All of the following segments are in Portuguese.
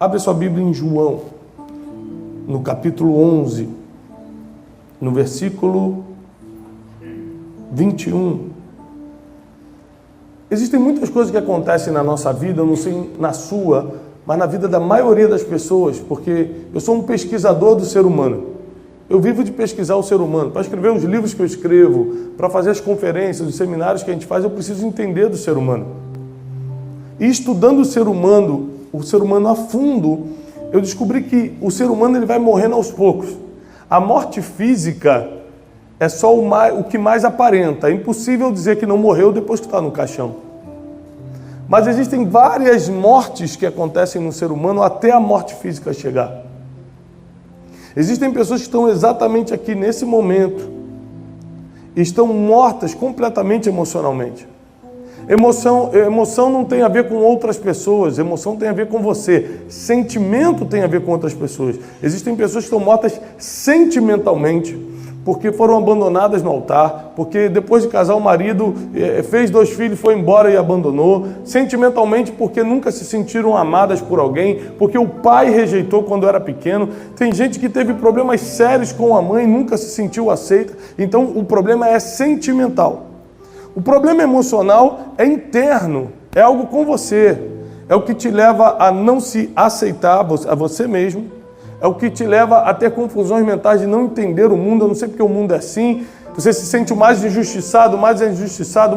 Abre sua Bíblia em João, no capítulo 11, no versículo 21. Existem muitas coisas que acontecem na nossa vida, eu não sei na sua, mas na vida da maioria das pessoas, porque eu sou um pesquisador do ser humano. Eu vivo de pesquisar o ser humano. Para escrever os livros que eu escrevo, para fazer as conferências, os seminários que a gente faz, eu preciso entender do ser humano. E estudando o ser humano a fundo, eu descobri que o ser humano ele vai morrendo aos poucos. A morte física é só o que mais aparenta. É impossível dizer que não morreu depois que está no caixão. Mas existem várias mortes que acontecem no ser humano até a morte física chegar. Existem pessoas que estão exatamente aqui nesse momento e estão mortas completamente emocionalmente. Emoção não tem a ver com outras pessoas, emoção tem a ver com você. Sentimento tem a ver com outras pessoas. Existem pessoas que estão mortas sentimentalmente, porque foram abandonadas no altar, porque depois de casar o marido fez 2 filhos, foi embora e abandonou. Sentimentalmente porque nunca se sentiram amadas por alguém, porque o pai rejeitou quando era pequeno. Tem gente que teve problemas sérios com a mãe, nunca se sentiu aceita. Então o problema é sentimental. O problema emocional é interno, é algo com você. É o que te leva a não se aceitar a você mesmo. É o que te leva a ter confusões mentais de não entender o mundo. Eu não sei porque o mundo é assim. Você se sente o mais injustiçado, o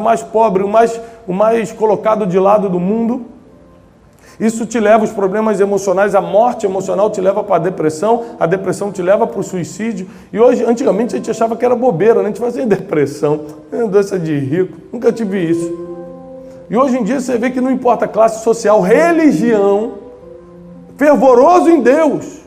mais pobre, o mais colocado de lado do mundo. Isso te leva aos problemas emocionais. A morte emocional te leva para a depressão te leva para o suicídio. E hoje, antigamente, a gente achava que era bobeira, né? A gente fazia depressão, doença de rico, nunca tive isso. E hoje em dia você vê que não importa classe social, religião, fervoroso em Deus,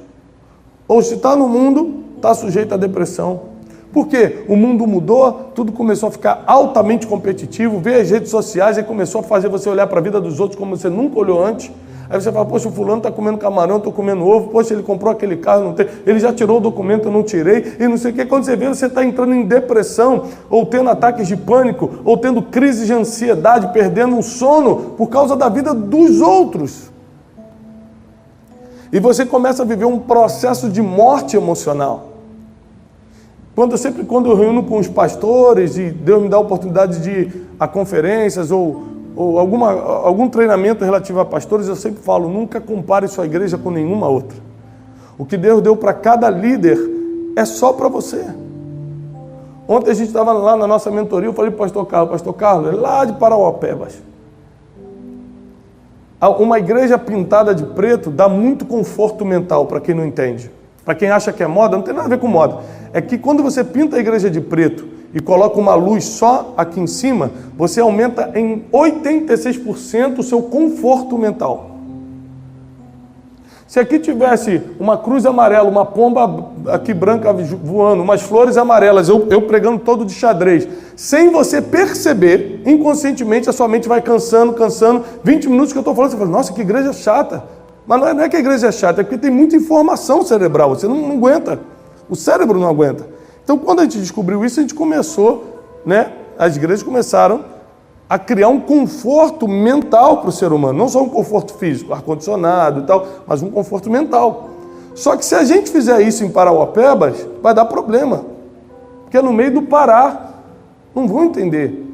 ou se está no mundo, está sujeito à depressão. Por quê? O mundo mudou, tudo começou a ficar altamente competitivo, veio as redes sociais e começou a fazer você olhar para a vida dos outros como você nunca olhou antes. Aí você fala, poxa, o fulano está comendo camarão, eu estou comendo ovo, poxa, ele comprou aquele carro, não tem, ele já tirou o documento, eu não tirei, e não sei o que. Quando você vê, você está entrando em depressão, ou tendo ataques de pânico, ou tendo crises de ansiedade, perdendo o sono por causa da vida dos outros. E você começa a viver um processo de morte emocional. Quando eu reúno com os pastores e Deus me dá a oportunidade de ir a conferências ou algum treinamento relativo a pastores, eu sempre falo, nunca compare sua igreja com nenhuma outra. O que Deus deu para cada líder é só para você. Ontem a gente estava lá na nossa mentoria, eu falei para o pastor Carlos, é lá de Parauapebas. Uma igreja pintada de preto dá muito conforto mental para quem não entende. Para quem acha que é moda, não tem nada a ver com moda. É que quando você pinta a igreja de preto e coloca uma luz só aqui em cima, você aumenta em 86% o seu conforto mental. Se aqui tivesse uma cruz amarela, uma pomba aqui branca voando, umas flores amarelas, eu pregando todo de xadrez, sem você perceber, inconscientemente a sua mente vai cansando, 20 minutos que eu estou falando, você fala, nossa, que igreja chata. Mas não é que a igreja é chata, é porque tem muita informação cerebral, você não aguenta, o cérebro não aguenta. Então, quando a gente descobriu isso, a gente começou, as igrejas começaram a criar um conforto mental para o ser humano, não só um conforto físico, ar-condicionado e tal, mas um conforto mental. Só que se a gente fizer isso em Parauapebas, vai dar problema, porque é no meio do Pará, não vão entender.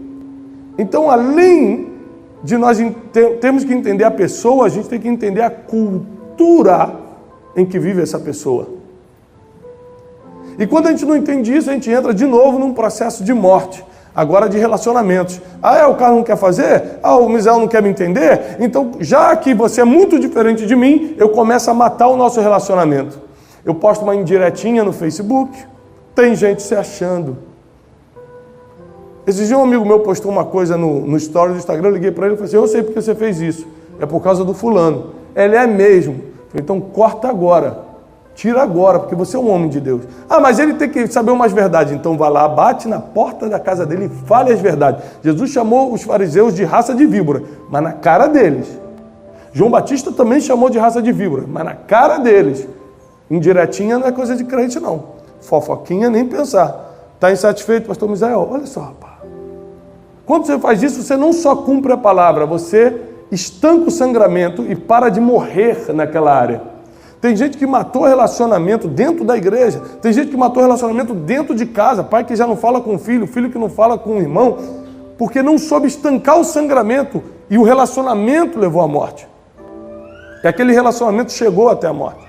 Então, além de nós temos que entender a pessoa, a gente tem que entender a cultura em que vive essa pessoa. E quando a gente não entende isso, a gente entra de novo num processo de morte, agora de relacionamentos. O cara não quer fazer? O Misael não quer me entender? Então, já que você é muito diferente de mim, eu começo a matar o nosso relacionamento. Eu posto uma indiretinha no Facebook, tem gente se achando. Esses dias um amigo meu postou uma coisa no story do Instagram, eu liguei para ele e falei assim, eu sei porque você fez isso, é por causa do fulano. Ele é mesmo. Eu falei, então corta agora, tira agora, porque você é um homem de Deus. Mas ele tem que saber umas verdades, então vai lá, bate na porta da casa dele e fale as verdades. Jesus chamou os fariseus de raça de víbora, mas na cara deles. João Batista também chamou de raça de víbora, mas na cara deles. Indiretinha não é coisa de crente não, fofoquinha nem pensar. Está insatisfeito, pastor Misael? Olha só, rapaz. Quando você faz isso, você não só cumpre a palavra, você estanca o sangramento e para de morrer naquela área. Tem gente que matou relacionamento dentro da igreja, tem gente que matou relacionamento dentro de casa, pai que já não fala com o filho que não fala com o irmão, porque não soube estancar o sangramento e o relacionamento levou à morte. E aquele relacionamento chegou até a morte.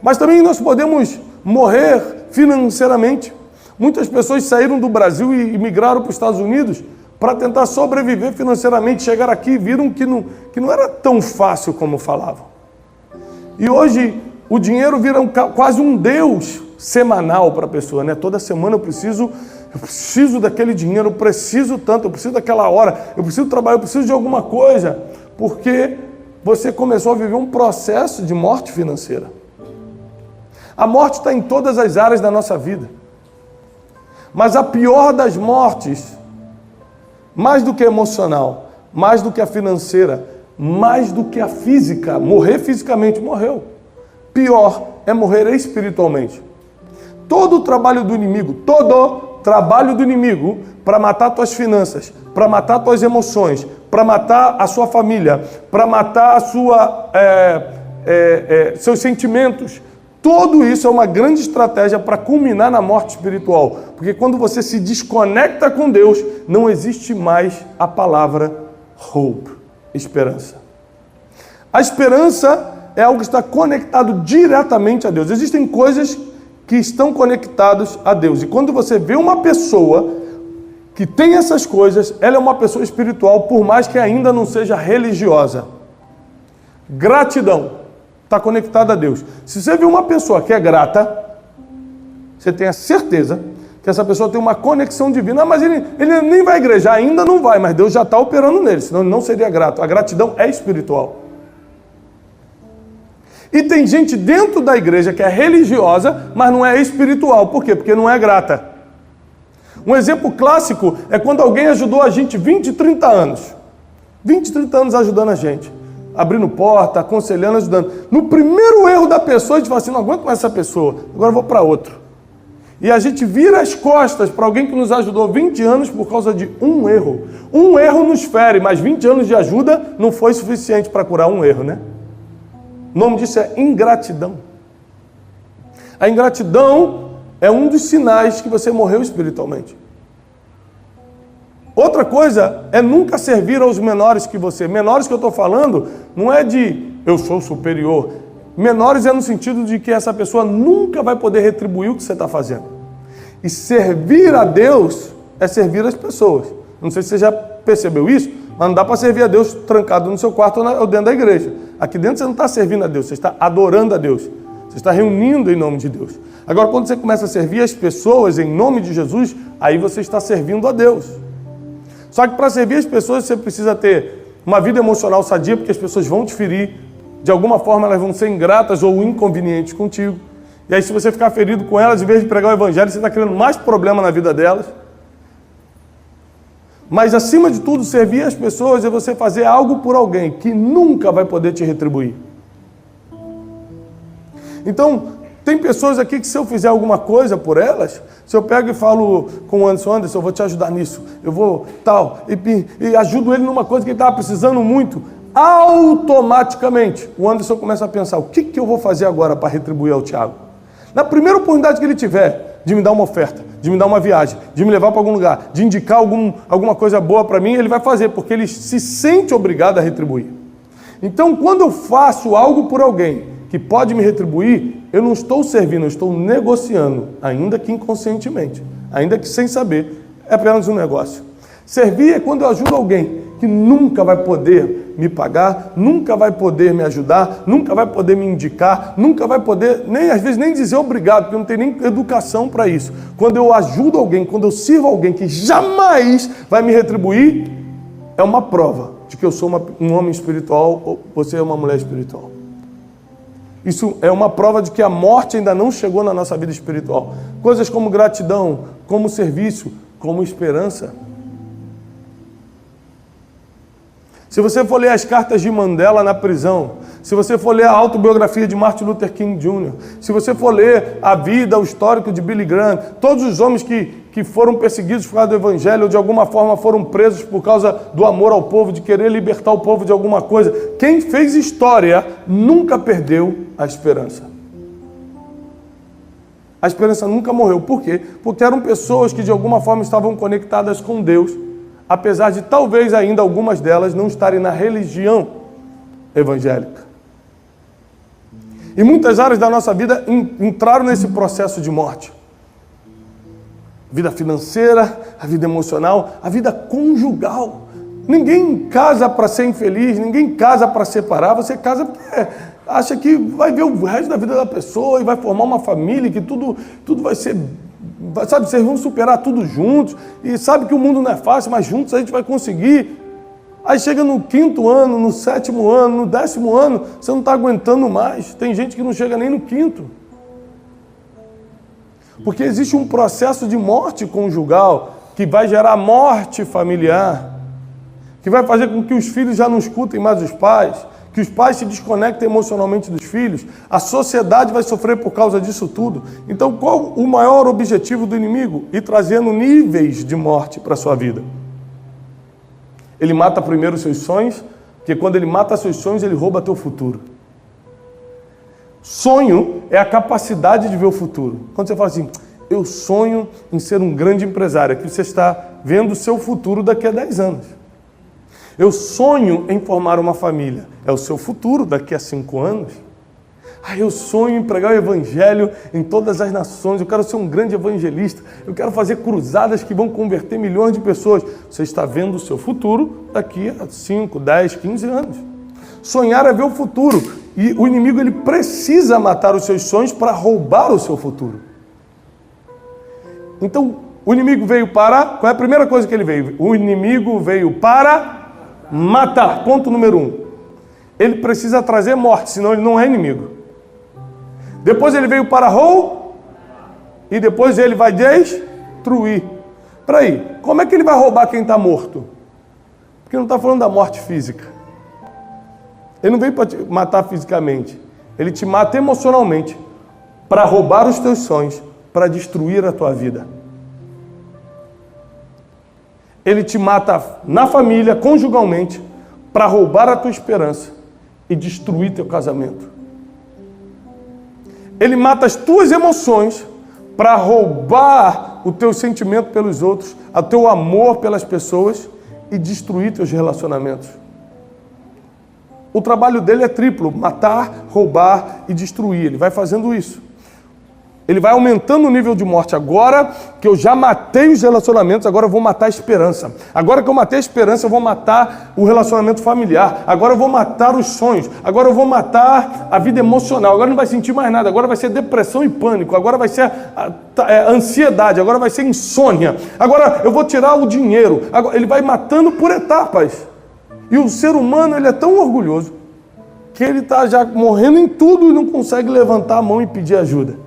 Mas também nós podemos morrer financeiramente. Muitas pessoas saíram do Brasil e migraram para os Estados Unidos para tentar sobreviver financeiramente. Chegaram aqui e viram que não era tão fácil como falavam. E hoje o dinheiro vira quase um Deus semanal para a pessoa, né? Toda semana eu preciso daquele dinheiro, eu preciso tanto, eu preciso daquela hora, eu preciso trabalhar, eu preciso de alguma coisa, porque você começou a viver um processo de morte financeira. A morte está em todas as áreas da nossa vida. Mas a pior das mortes, mais do que a emocional, mais do que a financeira, mais do que a física, morrer fisicamente, morreu. Pior é morrer espiritualmente. Todo o trabalho do inimigo, para matar tuas finanças, para matar tuas emoções, para matar a sua família, para matar seus sentimentos, tudo isso é uma grande estratégia para culminar na morte espiritual. Porque quando você se desconecta com Deus, não existe mais a palavra hope, esperança. A esperança é algo que está conectado diretamente a Deus. Existem coisas que estão conectadas a Deus. E quando você vê uma pessoa que tem essas coisas, ela é uma pessoa espiritual, por mais que ainda não seja religiosa. Gratidão está conectada a Deus. Se você vê uma pessoa que é grata, você tem a certeza que essa pessoa tem uma conexão divina. Mas ele nem vai à igreja, ainda não vai, mas Deus já está operando nele, senão ele não seria grato. A gratidão é espiritual. E tem gente dentro da igreja que é religiosa, mas não é espiritual. Por quê? Porque não é grata. Um exemplo clássico é quando alguém ajudou a gente 20, 30 anos. 20, 30 anos ajudando a gente. Abrindo porta, aconselhando, ajudando. No primeiro erro da pessoa, a gente fala assim, não aguento mais essa pessoa, agora eu vou para outro. E a gente vira as costas para alguém que nos ajudou 20 anos por causa de um erro. Um erro nos fere, mas 20 anos de ajuda não foi suficiente para curar um erro, né? O nome disso é ingratidão. A ingratidão é um dos sinais que você morreu espiritualmente. Outra coisa é nunca servir aos menores que você. Menores que eu estou falando não é de eu sou superior. Menores é no sentido de que essa pessoa nunca vai poder retribuir o que você está fazendo. E servir a Deus é servir as pessoas. Não sei se você já percebeu isso, mas não dá para servir a Deus trancado no seu quarto ou dentro da igreja. Aqui dentro você não está servindo a Deus, você está adorando a Deus. Você está reunindo em nome de Deus. Agora, quando você começa a servir as pessoas em nome de Jesus, aí você está servindo a Deus. Só que para servir as pessoas você precisa ter uma vida emocional sadia, porque as pessoas vão te ferir. De alguma forma elas vão ser ingratas ou inconvenientes contigo. E aí se você ficar ferido com elas, em vez de pregar o evangelho, você está criando mais problema na vida delas. Mas acima de tudo, servir as pessoas é você fazer algo por alguém que nunca vai poder te retribuir. Então, tem pessoas aqui que se eu fizer alguma coisa por elas, se eu pego e falo com o Anderson, eu vou te ajudar nisso, eu vou tal, e ajudo ele numa coisa que ele estava precisando muito, automaticamente o Anderson começa a pensar, o que eu vou fazer agora para retribuir ao Tiago? Na primeira oportunidade que ele tiver de me dar uma oferta, de me dar uma viagem, de me levar para algum lugar, de indicar alguma coisa boa para mim, ele vai fazer, porque ele se sente obrigado a retribuir. Então, quando eu faço algo por alguém que pode me retribuir, eu não estou servindo, eu estou negociando, ainda que inconscientemente, ainda que sem saber, é apenas um negócio. Servir é quando eu ajudo alguém que nunca vai poder me pagar, nunca vai poder me ajudar, nunca vai poder me indicar, nunca vai poder, às vezes nem dizer obrigado, porque não tem nem educação para isso. Quando eu ajudo alguém, quando eu sirvo alguém que jamais vai me retribuir, é uma prova de que eu sou um homem espiritual ou você é uma mulher espiritual. Isso é uma prova de que a morte ainda não chegou na nossa vida espiritual. Coisas como gratidão, como serviço, como esperança. Se você for ler as cartas de Mandela na prisão, se você for ler a autobiografia de Martin Luther King Jr., se você for ler a vida, o histórico de Billy Graham, todos os homens que que foram perseguidos por causa do Evangelho, ou de alguma forma foram presos por causa do amor ao povo, de querer libertar o povo de alguma coisa. Quem fez história nunca perdeu a esperança. A esperança nunca morreu. Por quê? Porque eram pessoas que de alguma forma estavam conectadas com Deus, apesar de talvez ainda algumas delas não estarem na religião evangélica. E muitas áreas da nossa vida entraram nesse processo de morte. A vida financeira, a vida emocional, a vida conjugal. Ninguém casa para ser infeliz, ninguém casa para separar, você casa porque acha que vai ver o resto da vida da pessoa e vai formar uma família, que tudo vai ser, sabe, vocês vão superar tudo juntos, e sabe que o mundo não é fácil, mas juntos a gente vai conseguir. Aí chega no 5º ano, no 7º ano, no 10º ano, você não está aguentando mais. Tem gente que não chega nem no 5º. Porque existe um processo de morte conjugal que vai gerar morte familiar, que vai fazer com que os filhos já não escutem mais os pais, que os pais se desconectem emocionalmente dos filhos. A sociedade vai sofrer por causa disso tudo. Então, qual o maior objetivo do inimigo? Ir trazendo níveis de morte para a sua vida. Ele mata primeiro os seus sonhos, porque quando ele mata seus sonhos, ele rouba teu futuro. Sonho é a capacidade de ver o futuro. Quando você fala assim, eu sonho em ser um grande empresário, aqui você está vendo o seu futuro daqui a 10 anos. Eu sonho em formar uma família, é o seu futuro daqui a 5 anos. Eu sonho em pregar o evangelho em todas as nações, eu quero ser um grande evangelista, eu quero fazer cruzadas que vão converter milhões de pessoas. Você está vendo o seu futuro daqui a 5, 10, 15 anos. Sonhar é ver o futuro, e o inimigo ele precisa matar os seus sonhos para roubar o seu futuro. Então, o inimigo veio para... Qual é a primeira coisa que ele veio? O inimigo veio para matar. Ponto número 1. Ele precisa trazer morte, senão ele não é inimigo. Depois ele veio para roubar, e depois ele vai destruir. Peraí, como é que ele vai roubar quem está morto? Porque não está falando da morte física. Ele não veio para te matar fisicamente. Ele te mata emocionalmente, para roubar os teus sonhos, para destruir a tua vida. Ele te mata na família, conjugalmente, para roubar a tua esperança e destruir teu casamento. Ele mata as tuas emoções para roubar o teu sentimento pelos outros, o teu amor pelas pessoas e destruir teus relacionamentos. O trabalho dele é triplo: matar, roubar e destruir. Ele vai fazendo isso. Ele vai aumentando o nível de morte. Agora que eu já matei os relacionamentos, agora eu vou matar a esperança. Agora que eu matei a esperança, eu vou matar o relacionamento familiar. Agora eu vou matar os sonhos. Agora eu vou matar a vida emocional. Agora não vai sentir mais nada. Agora vai ser depressão e pânico. Agora vai ser ansiedade. Agora vai ser insônia. Agora eu vou tirar o dinheiro. Agora, ele vai matando por etapas. E o ser humano, ele é tão orgulhoso que ele está já morrendo em tudo e não consegue levantar a mão e pedir ajuda.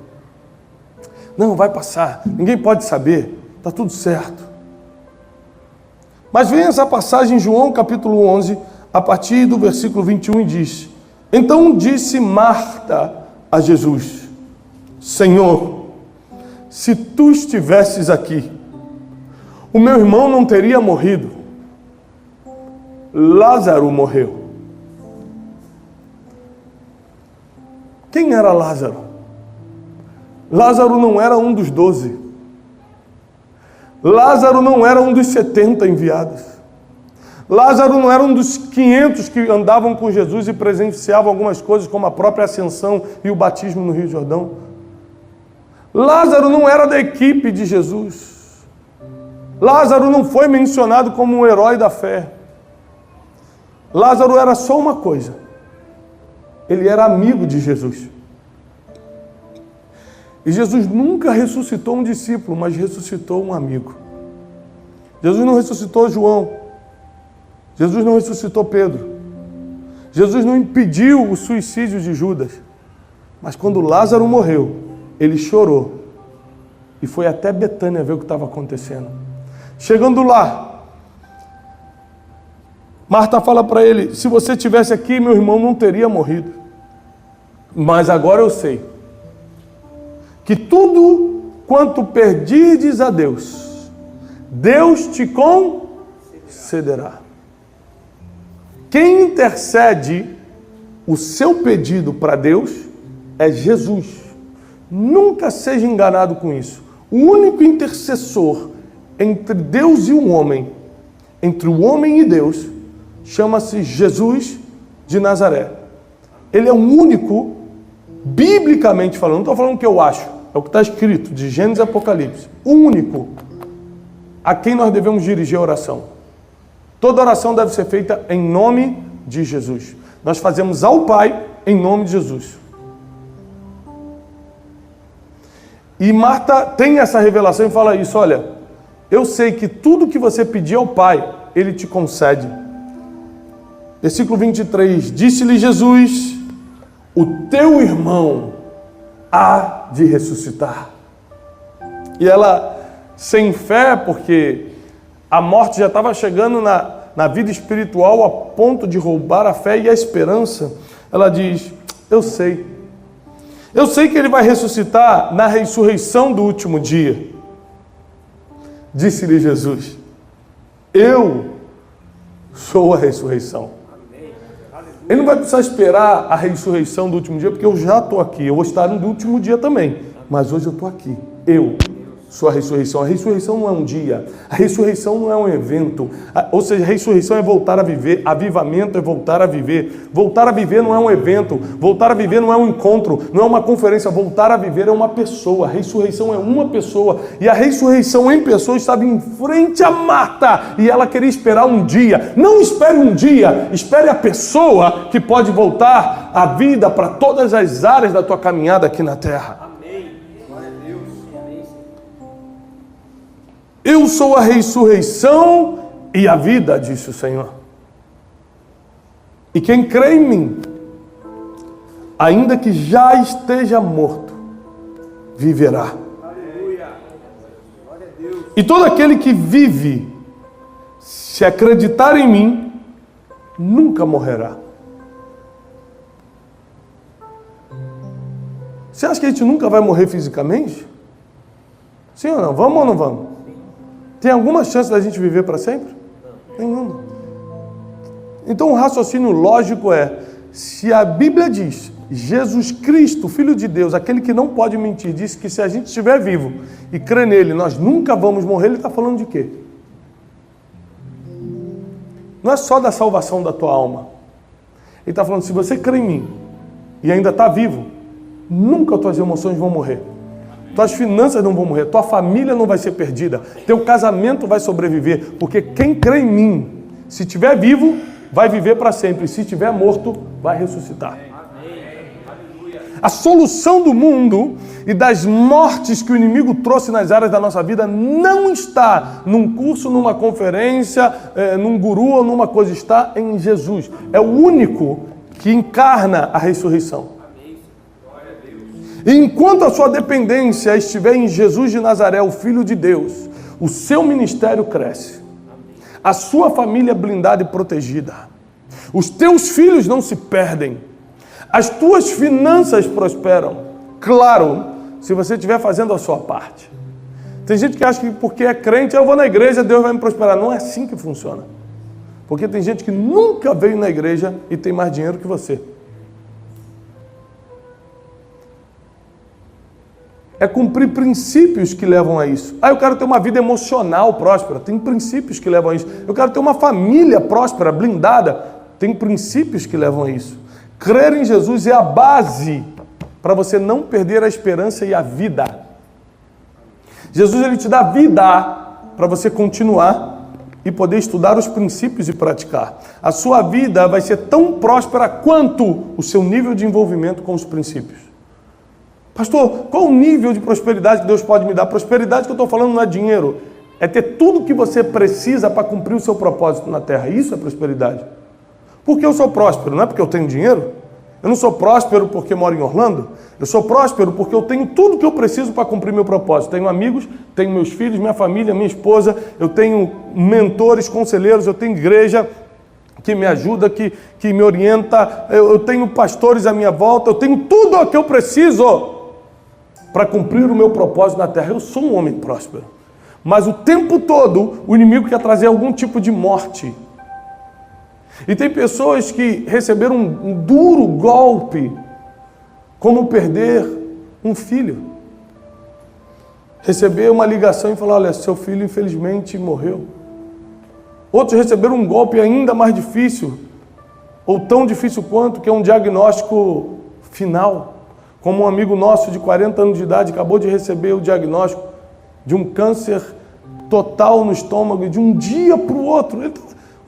Não, vai passar, ninguém pode saber, está tudo certo. Mas vem essa passagem em João capítulo 11, a partir do versículo 21, e diz: Então disse Marta a Jesus: Senhor, se tu estivesses aqui, o meu irmão não teria morrido. Lázaro morreu. Quem era Lázaro? Lázaro não era um dos 12. Lázaro não era um dos 70 enviados. Lázaro não era um dos 500 que andavam com Jesus e presenciavam algumas coisas, como a própria ascensão e o batismo no Rio Jordão. Lázaro não era da equipe de Jesus. Lázaro não foi mencionado como um herói da fé. Lázaro era só uma coisa: ele era amigo de Jesus. E Jesus nunca ressuscitou um discípulo, mas ressuscitou um amigo. Jesus não ressuscitou João. Jesus não ressuscitou Pedro. Jesus não impediu o suicídio de Judas. Mas quando Lázaro morreu, ele chorou e foi até Betânia ver o que estava acontecendo. Chegando lá, Marta fala para ele: se você estivesse aqui, meu irmão não teria morrido. Mas agora eu sei que tudo quanto pedirdes a Deus, Deus te concederá. Quem intercede o seu pedido para Deus é Jesus. Nunca seja enganado com isso. O único intercessor entre Deus e o homem, entre o homem e Deus, chama-se Jesus de Nazaré. Ele é o único, biblicamente falando, não estou falando o que eu acho, é o que está escrito, de Gênesis e Apocalipse, o único a quem nós devemos dirigir a oração. Toda oração deve ser feita em nome de Jesus. Nós fazemos ao Pai em nome de Jesus. E Marta tem essa revelação e fala isso: olha, eu sei que tudo que você pedir ao Pai, Ele te concede. Versículo 23, disse-lhe Jesus, o teu irmão há de ressuscitar. E ela, sem fé, porque a morte já estava chegando na vida espiritual a ponto de roubar a fé e a esperança, ela diz, eu sei que ele vai ressuscitar na ressurreição do último dia. Disse-lhe Jesus, eu sou a ressurreição. Ele não vai precisar esperar a ressurreição do último dia, porque eu já estou aqui. Eu vou estar no último dia também. Mas hoje eu estou aqui. Eu sou a ressurreição. A ressurreição não é um dia. A ressurreição não é um evento. Ou seja, a ressurreição é voltar a viver. Avivamento é voltar a viver. Voltar a viver não é um evento. Voltar a viver não é um encontro. Não é uma conferência. Voltar a viver é uma pessoa. A ressurreição é uma pessoa. E a ressurreição em pessoa estava em frente a Marta. E ela queria esperar um dia. Não espere um dia. Espere a pessoa que pode voltar a vida para todas as áreas da tua caminhada aqui na terra. Eu sou a ressurreição e a vida, disse o Senhor. E quem crê em mim, ainda que já esteja morto, viverá. E todo aquele que vive, se acreditar em mim, nunca morrerá. Você acha que a gente nunca vai morrer fisicamente? Sim ou não? Vamos ou não vamos? Tem alguma chance da gente viver para sempre? Nenhuma. Então o raciocínio lógico é, se a Bíblia diz, Jesus Cristo, Filho de Deus, aquele que não pode mentir, disse que se a gente estiver vivo e crer nele, nós nunca vamos morrer, ele está falando de quê? Não é só da salvação da tua alma. Ele está falando, se você crê em mim e ainda está vivo, nunca tuas emoções vão morrer. Tuas finanças não vão morrer, tua família não vai ser perdida, teu casamento vai sobreviver, porque quem crê em mim, se estiver vivo, vai viver para sempre, se estiver morto, vai ressuscitar. A solução do mundo e das mortes que o inimigo trouxe nas áreas da nossa vida não está num curso, numa conferência, num guru ou numa coisa, está em Jesus. É o único que encarna a ressurreição. E enquanto a sua dependência estiver em Jesus de Nazaré, o Filho de Deus, o seu ministério cresce. A sua família é blindada e protegida. Os teus filhos não se perdem. As tuas finanças prosperam. Claro, se você estiver fazendo a sua parte. Tem gente que acha que porque é crente, eu vou na igreja, Deus vai me prosperar. Não é assim que funciona. Porque tem gente que nunca veio na igreja e tem mais dinheiro que você. É cumprir princípios que levam a isso. Eu quero ter uma vida emocional próspera. Tem princípios que levam a isso. Eu quero ter uma família próspera, blindada. Tem princípios que levam a isso. Crer em Jesus é a base para você não perder a esperança e a vida. Jesus, ele te dá vida para você continuar e poder estudar os princípios e praticar. A sua vida vai ser tão próspera quanto o seu nível de envolvimento com os princípios. Pastor, qual o nível de prosperidade que Deus pode me dar? Prosperidade que eu estou falando não é dinheiro. É ter tudo que você precisa para cumprir o seu propósito na terra. Isso é prosperidade. Por que eu sou próspero? Não é porque eu tenho dinheiro? Eu não sou próspero porque moro em Orlando. Eu sou próspero porque eu tenho tudo que eu preciso para cumprir meu propósito. Tenho amigos, tenho meus filhos, minha família, minha esposa. Eu tenho mentores, conselheiros, eu tenho igreja que me ajuda, que me orienta. Eu tenho pastores à minha volta. Eu tenho tudo o que eu preciso para cumprir o meu propósito na terra. Eu sou um homem próspero. Mas o tempo todo o inimigo quer trazer algum tipo de morte. E tem pessoas que receberam um duro golpe, como perder um filho. Receber uma ligação e falar: olha, seu filho infelizmente morreu. Outros receberam um golpe ainda mais difícil, ou tão difícil quanto, que é um diagnóstico final. Como um amigo nosso de 40 anos de idade acabou de receber o diagnóstico de um câncer total no estômago, e de um dia para o outro.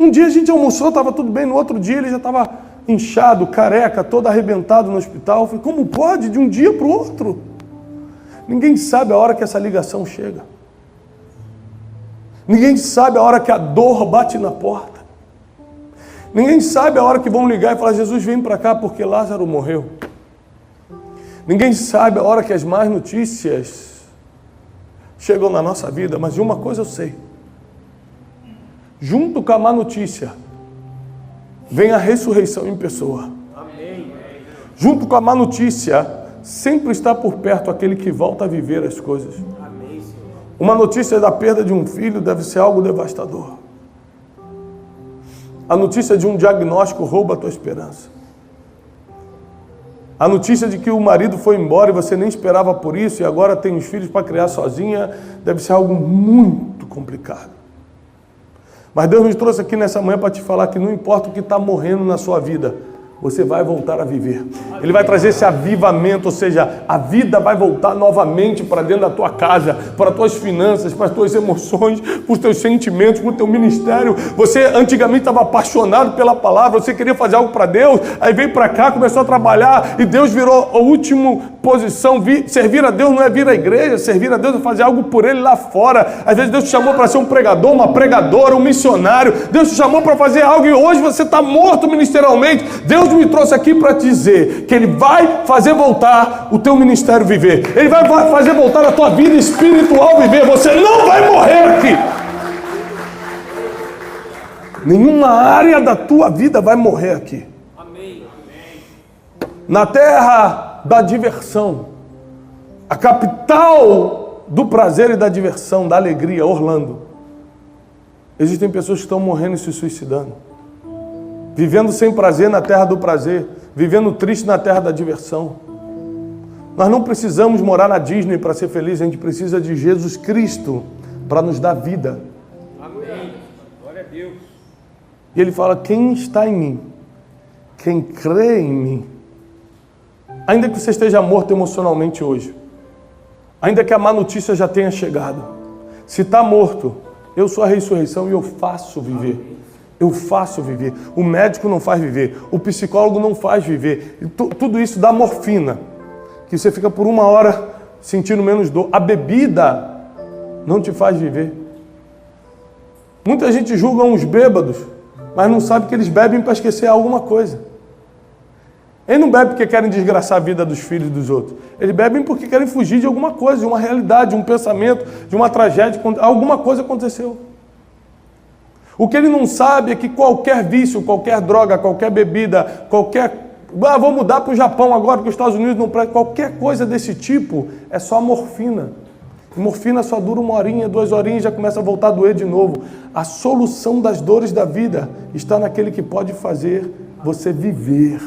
Um dia a gente almoçou, estava tudo bem, no outro dia ele já estava inchado, careca, todo arrebentado no hospital. Eu falei: como pode, de um dia para o outro? Ninguém sabe a hora que essa ligação chega. Ninguém sabe a hora que a dor bate na porta. Ninguém sabe a hora que vão ligar e falar: Jesus, vem para cá porque Lázaro morreu. Ninguém sabe a hora que as más notícias chegam na nossa vida, mas de uma coisa eu sei: junto com a má notícia vem a ressurreição em pessoa. Amém. Junto com a má notícia sempre está por perto aquele que volta a viver as coisas. Amém, Senhor. Uma notícia da perda de um filho deve ser algo devastador. A notícia de um diagnóstico rouba a tua esperança. A notícia de que o marido foi embora e você nem esperava por isso e agora tem os filhos para criar sozinha deve ser algo muito complicado. Mas Deus nos trouxe aqui nessa manhã para te falar que não importa o que está morrendo na sua vida, você vai voltar a viver. Ele vai trazer esse avivamento, ou seja, a vida vai voltar novamente para dentro da tua casa, para as tuas finanças, para as tuas emoções, para os teus sentimentos, para o teu ministério. Você antigamente estava apaixonado pela palavra, você queria fazer algo para Deus, aí veio para cá, começou a trabalhar e Deus virou a última posição. Servir a Deus não é vir à igreja, servir a Deus é fazer algo por Ele lá fora. Às vezes Deus te chamou para ser um pregador, uma pregadora, um missionário. Deus te chamou para fazer algo e hoje você está morto ministerialmente. Deus me trouxe aqui para te dizer que Ele vai fazer voltar o teu ministério viver. Ele vai fazer voltar a tua vida espiritual viver. Você não vai morrer aqui. Nenhuma área da tua vida vai morrer aqui. Amém. Na terra da diversão, a capital do prazer e da diversão, da alegria, Orlando, existem pessoas que estão morrendo e se suicidando. Vivendo sem prazer na terra do prazer, vivendo triste na terra da diversão. Nós não precisamos morar na Disney para ser feliz, a gente precisa de Jesus Cristo para nos dar vida. Amém. Glória a Deus. E Ele fala: quem está em mim, quem crê em mim, ainda que você esteja morto emocionalmente hoje, ainda que a má notícia já tenha chegado, se está morto, eu sou a ressurreição e eu faço viver. Eu faço viver. O médico não faz viver. O psicólogo não faz viver. Tudo isso dá morfina, que você fica por uma hora sentindo menos dor. A bebida não te faz viver. Muita gente julga uns bêbados, mas não sabe que eles bebem para esquecer alguma coisa. Eles não bebem porque querem desgraçar a vida dos filhos dos outros. Eles bebem porque querem fugir de alguma coisa, de uma realidade, de um pensamento, de uma tragédia. Alguma coisa aconteceu. O que ele não sabe é que qualquer vício, qualquer droga, qualquer bebida, vou mudar para o Japão agora, porque os Estados Unidos não prestam. Qualquer coisa desse tipo é só morfina. E morfina só dura 1 horinha, 2 horinhas e já começa a voltar a doer de novo. A solução das dores da vida está naquele que pode fazer você viver.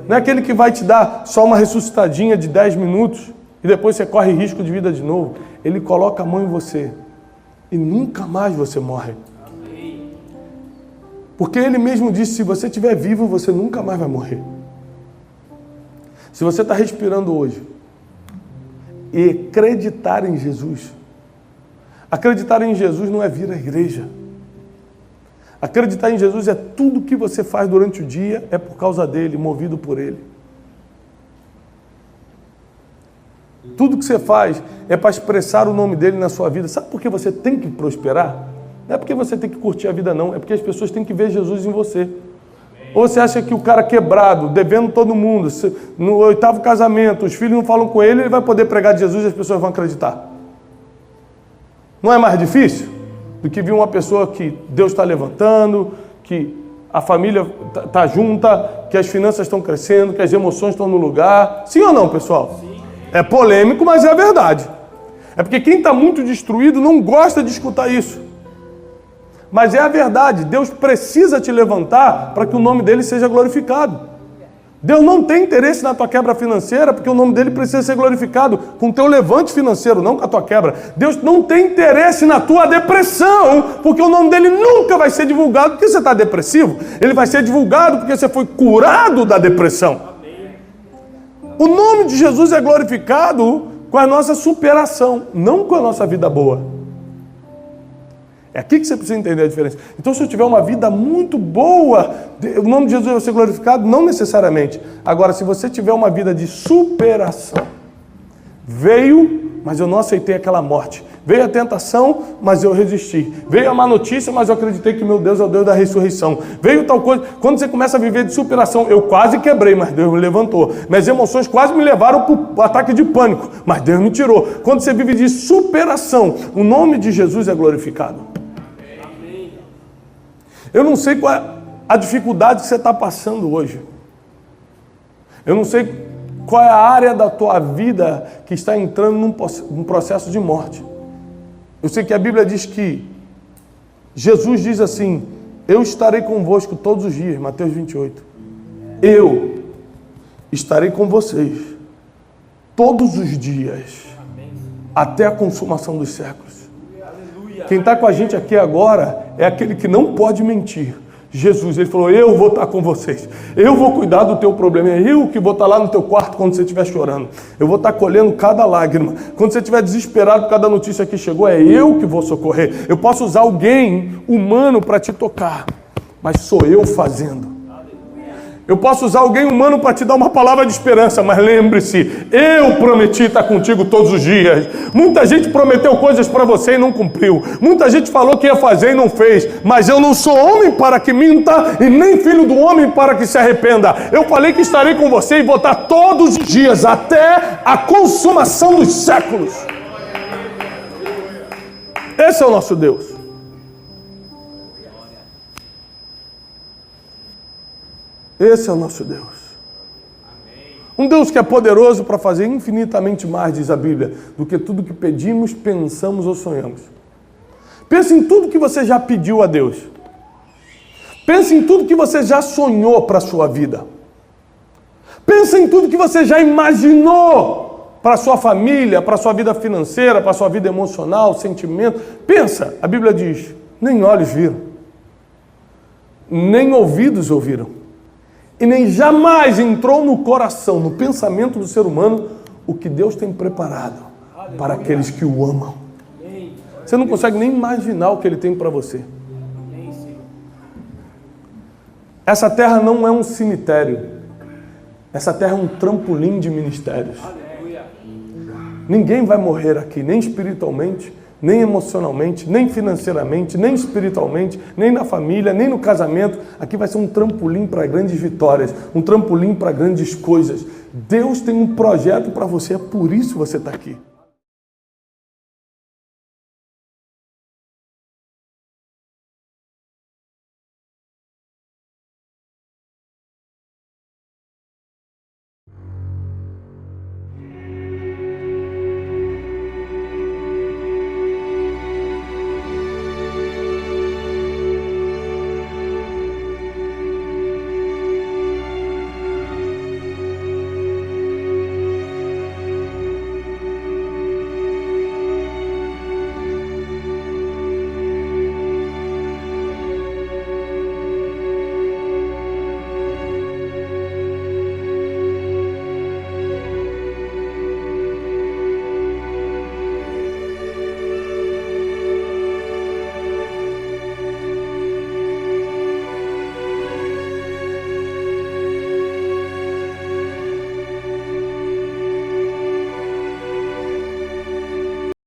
Não é aquele que vai te dar só uma ressuscitadinha de 10 minutos e depois você corre risco de vida de novo. Ele coloca a mão em você e nunca mais você morre. Porque Ele mesmo disse: se você estiver vivo, você nunca mais vai morrer. Se você está respirando hoje e acreditar em Jesus, acreditar em Jesus não é vir à igreja. Acreditar em Jesus é tudo que você faz durante o dia, é por causa dEle, movido por Ele. Tudo que você faz é para expressar o nome dEle na sua vida. Sabe por que você tem que prosperar? Não é porque você tem que curtir a vida, não. É porque as pessoas têm que ver Jesus em você. Ou você acha que o cara quebrado, devendo todo mundo, no 8º casamento, os filhos não falam com ele, ele vai poder pregar de Jesus e as pessoas vão acreditar? Não é mais difícil do que vir uma pessoa que Deus está levantando, que a família está junta, que as finanças estão crescendo, que as emoções estão no lugar? Sim ou não, pessoal? Sim. É polêmico, mas é a verdade. É porque quem está muito destruído não gosta de escutar isso. Mas é a verdade. Deus precisa te levantar para que o nome dele seja glorificado. Deus não tem interesse na tua quebra financeira, porque o nome dele precisa ser glorificado com o teu levante financeiro, não com a tua quebra. Deus não tem interesse na tua depressão, porque o nome dele nunca vai ser divulgado porque você está depressivo. Ele vai ser divulgado porque você foi curado da depressão. O nome de Jesus é glorificado com a nossa superação, não com a nossa vida boa. É aqui que você precisa entender a diferença. Então, se eu tiver uma vida muito boa, o nome de Jesus vai ser glorificado? Não necessariamente. Agora, se você tiver uma vida de superação, veio, mas eu não aceitei aquela morte. Veio a tentação, mas eu resisti. Veio a má notícia, mas eu acreditei que meu Deus é o Deus da ressurreição. Veio tal coisa. Quando você começa a viver de superação, eu quase quebrei, mas Deus me levantou. Minhas emoções quase me levaram para o ataque de pânico, mas Deus me tirou. Quando você vive de superação, o nome de Jesus é glorificado. Eu não sei qual é a dificuldade que você está passando hoje. Eu não sei qual é a área da tua vida que está entrando num processo de morte. Eu sei que a Bíblia diz que Jesus diz assim: eu estarei convosco todos os dias, Mateus 28. Eu estarei com vocês todos os dias, até a consumação dos séculos. Quem está com a gente aqui agora é aquele que não pode mentir. Jesus, ele falou: eu vou estar com vocês, eu vou cuidar do teu problema, é eu que vou estar lá no teu quarto quando você estiver chorando, eu vou estar colhendo cada lágrima, quando você estiver desesperado por cada notícia que chegou, é eu que vou socorrer. Eu posso usar alguém humano para te tocar, mas sou eu fazendo. Eu posso usar alguém humano para te dar uma palavra de esperança, mas lembre-se, eu prometi estar contigo todos os dias. Muita gente prometeu coisas para você e não cumpriu. Muita gente falou que ia fazer e não fez. Mas eu não sou homem para que minta e nem filho do homem para que se arrependa. Eu falei que estarei com você e vou estar todos os dias, até a consumação dos séculos. Esse é o nosso Deus. Esse é o nosso Deus. Um Deus que é poderoso para fazer infinitamente mais, diz a Bíblia, do que tudo que pedimos, pensamos ou sonhamos. Pense em tudo que você já pediu a Deus. Pense em tudo que você já sonhou para a sua vida. Pense em tudo que você já imaginou para a sua família, para a sua vida financeira, para a sua vida emocional, sentimento. Pensa, a Bíblia diz, nem olhos viram, nem ouvidos ouviram, e nem jamais entrou no coração, no pensamento do ser humano, o que Deus tem preparado para aqueles que o amam. Você não consegue nem imaginar o que Ele tem para você. Essa terra não é um cemitério. Essa terra é um trampolim de ministérios. Ninguém vai morrer aqui, nem espiritualmente, nem emocionalmente, nem financeiramente, nem espiritualmente, nem na família, nem no casamento. Aqui vai ser um trampolim para grandes vitórias, um trampolim para grandes coisas. Deus tem um projeto para você, é por isso que você está aqui.